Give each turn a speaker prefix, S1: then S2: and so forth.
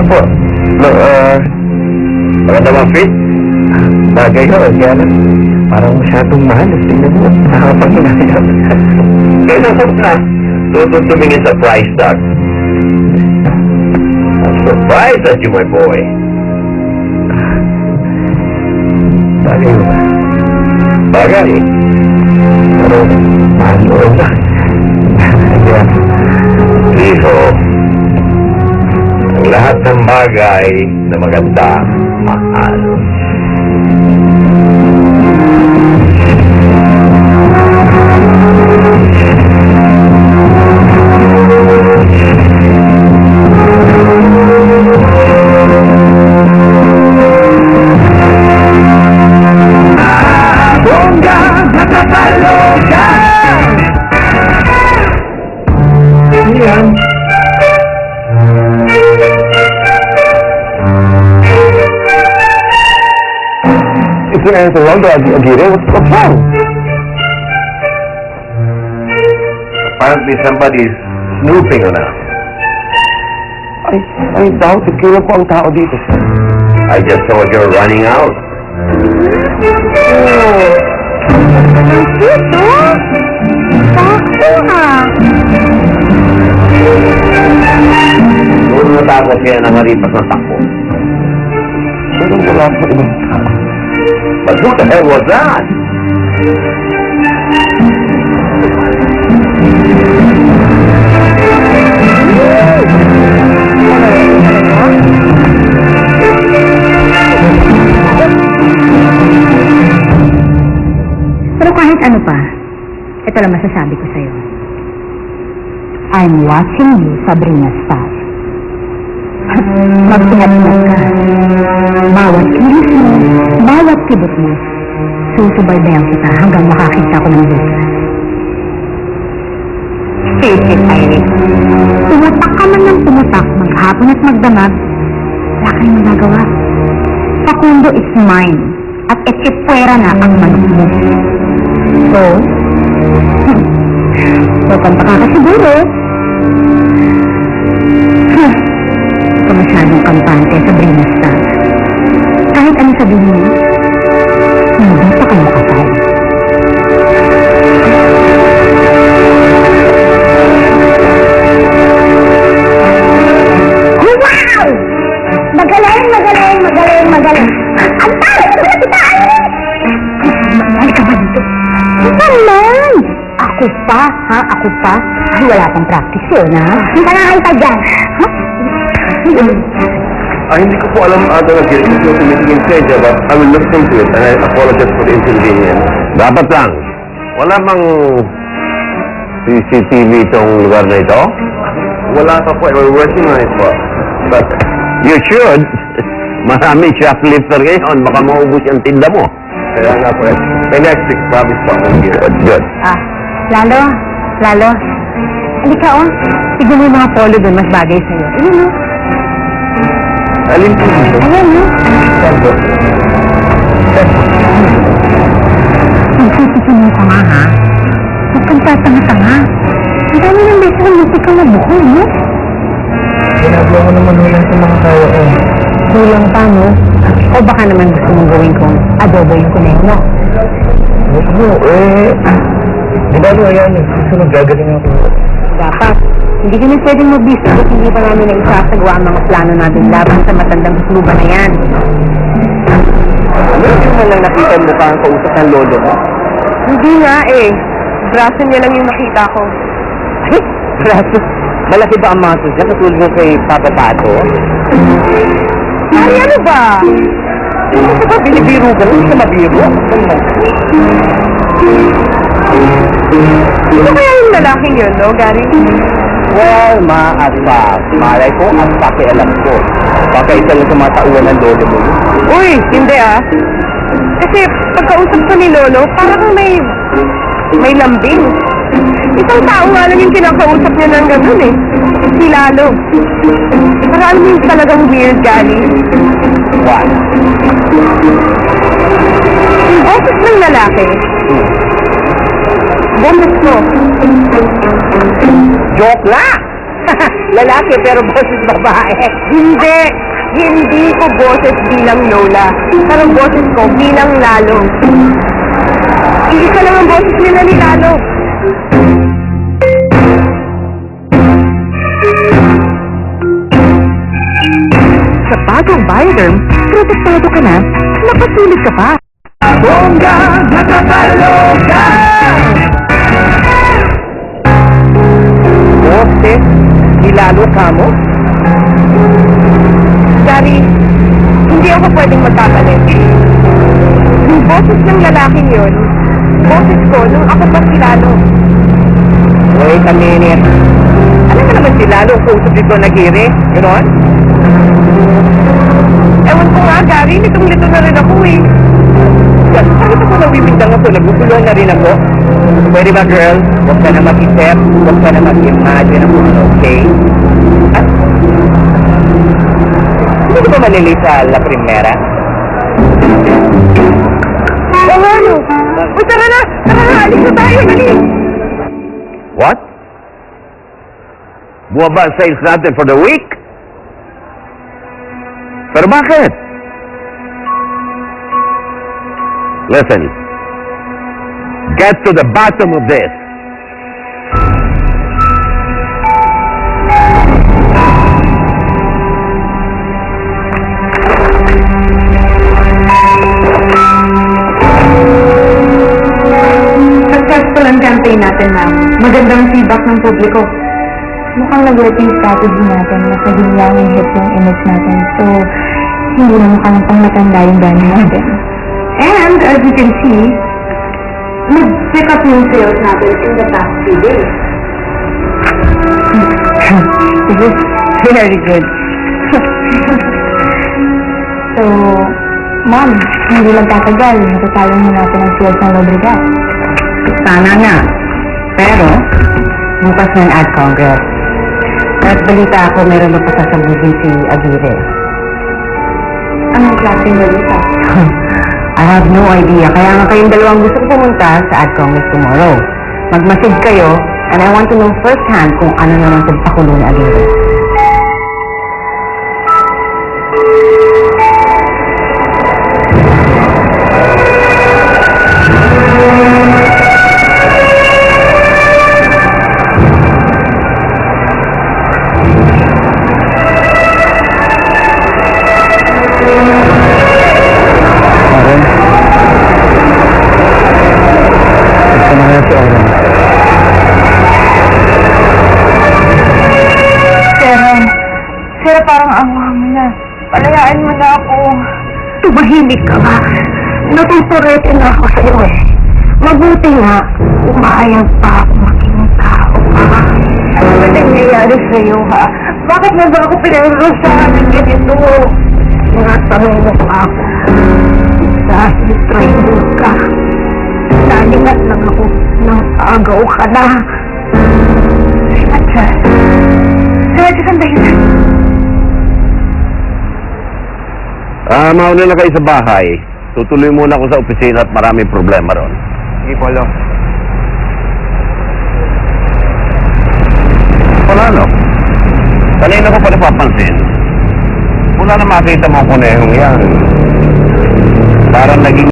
S1: Opo. No, maganda bang fit? Bagay ko, kaya lang. Parang masyadong mahal. Tingnan mo, nakakapanginayang. Kaya nasot na. Tutod tumingin sa price tag. I'm surprised at you, my boy. Bagay mo ba? Bagay. Pero, mahal mo na. Kaya, Iho, ang lahat ng bagay na maganda, mahal. Is there anything wrong, Aguirre? What's wrong? Apparently somebody's snooping on us. I doubt it. Kailan po ang tao dito, sir? I just saw you're running out.
S2: Dito? Sakto ha.
S1: Doon natakot siya na maripas ng takbo. Pero wala po ibang tao. But who the hell was that?
S2: Pero kahit ano pa, ito lang masasabi ko sa'yo. I'm watching you, Sabrina Star. Magtingat-tingat ka. Bawat kilos mo, bawat kibot mo, susubaybayan kita hanggang makakita ko ng bukas. Face it, Irene. Tumatak ka man ng tumatak, maghapon at magdamag, wala kang magagawa. Facundo is mine, at etipwera na ang manok mo. So, magkanta ka siguro. Ito masyadong kampante, Sabrina Star. Kahit ano sabihin mo, hindi pa kayo kasal. Wow! Magaling, magaling, magaling, magaling. Ang tawag ko na kita, Irene! Mangyari ka ba dito? Naman! Ako pa, ha? Ako pa? Ay, wala pang practice yun, ha? Hindi ka nakakita dyan. Ha?
S1: Hindi ko po alam ata na guilty ko tumitingin siya, but I will look into it and I apologize for the inconvenience. Dapat lang. Wala bang CCTV itong lugar na ito? Wala pa po. We're working on it po. But you should. Marami shoplifter ngayon. Baka maubos yung tinda mo. Kaya nga po. May next week, promise po. Good.
S2: Lalo. Halika, oh. Tignan mo yung mga polo doon, mas bagay sa'yo. Ayun, oh.
S1: Alin po dito?
S2: Ayan, oh. Magsususunod ka nga, ha? Huwag kang tatanga-tanga. Ang dami ng beses ng musika na buko, no?
S1: Ginagawa ko naman hulang sa mga tao, eh.
S2: Kulang pa, no? O baka naman gusto mong gawin kong adobo yung kunin mo.
S1: Oo, di ba ano yan? Susunod gagaling ako.
S2: Dapat. Hindi kami pwedeng mabisa at hindi pa namin na isasagawa ang mga plano natin laban sa matandang usluban na yan.
S1: Ano yung man lang nakita mo pa ang kausap ng lolo mo?
S2: Hindi nga eh. Braso niya lang yung nakita ko.
S1: Ay, braso. Malaki ba ang maso dyan? Katulad mo kay Papa Pato?
S2: Ay, ano ba?
S1: Ano ba binibiro ka? Hindi ka mabiro?
S2: Sino kaya yung lalaking yun, no, Gary?
S1: Well, malay ko at pakialam ko. Baka isa lang sa mga tauhan ng lolo mo.
S2: Uy, hindi ah. Kasi pagkausap ko ni Lolo, parang may lambing. Isang tao nga lang yung kinakausap niya ng gano'n eh. Si Lalo. Para alam mo yung talagang weird, Gary.
S1: What?
S2: Yung boses ng lalaki. Boses mo.
S1: Joke lang!
S3: Lalaki pero boses babae. Hindi! Hindi ko boses bilang Lola. Pero boses ko bilang Lalo. Iisa lang ang boses nila ni Lalo. Sa bagong Bioderm, protektado ka na, napasulit ka pa. Bongga, nakakaloka! Boses, nilalo ka mo? Gary, hindi ako pwedeng magkakalit. Yung boses ng lalaking yun, boses ko nung ako pa si Lalo. Wait a minute. Alam mo naman si Lalo kung usap dito nag-iri, gano'n? Ewan ko nga, Gary, litong-lito na rin ako eh. Kahit ako nawibindang ako, nagugulo na rin ako. Pwede ba, girl? Huwag ka na mag-isip, huwag ka na mag-imagine ako, okay? At, hindi ba malili sa La Primera? Oo nga, no? O, tara na! Tara na! Alis na tayo! Dali!
S1: What? Bumaba ang sales natin for the week? Pero bakit? Listen. Get to the bottom of this.
S2: Successful ang campaign natin, ma'am. Magandang feedback ng publiko. Mukhang nag-working strategy natin. Naging lang yung hit yung image natin. So, hindi na mukhang pang matanda yung brand natin. And, as you can see, nag-pick up yung sales natin in the past few days.
S3: This is very good.
S2: So, ma'am, hindi lang tatagal. Natatalo mo natin ang sales ng Lobregat.
S3: Sana nga. Pero, bukas na ang ad congress. At balita ako, meron na pasasabuhin si Aguirre.
S2: Anong klaseng balita?
S3: I have no idea. Kaya nga kayong dalawang gusto ko pumunta sa ad congress tomorrow. Magmasid kayo, and I want to know first hand kung ano naman sa pakulo ni Aguirre.
S2: Pero parang awa mo na. Palayaan mo na ako. Tumahimik ka ba? Natuturete na ako sa'yo eh. Mabuti nga, umayag pa ako maging tao ka. Ano ba nangyayari sa'yo ha? Bakit na ba ako pinagrusahan ng ganito? Natanong mo pa ako. Dahil traitor ka. Nalingat lang ako nang agaw ka na. Sir, sandali na.
S1: Mauna na kayo sa bahay. Tutuloy muna ako sa opisina at maraming problema ron.
S3: Sige, Polo.
S1: Wala, no? Kanina ko pa napapansin. Wala na makita mo ang kunehong yan. Parang naging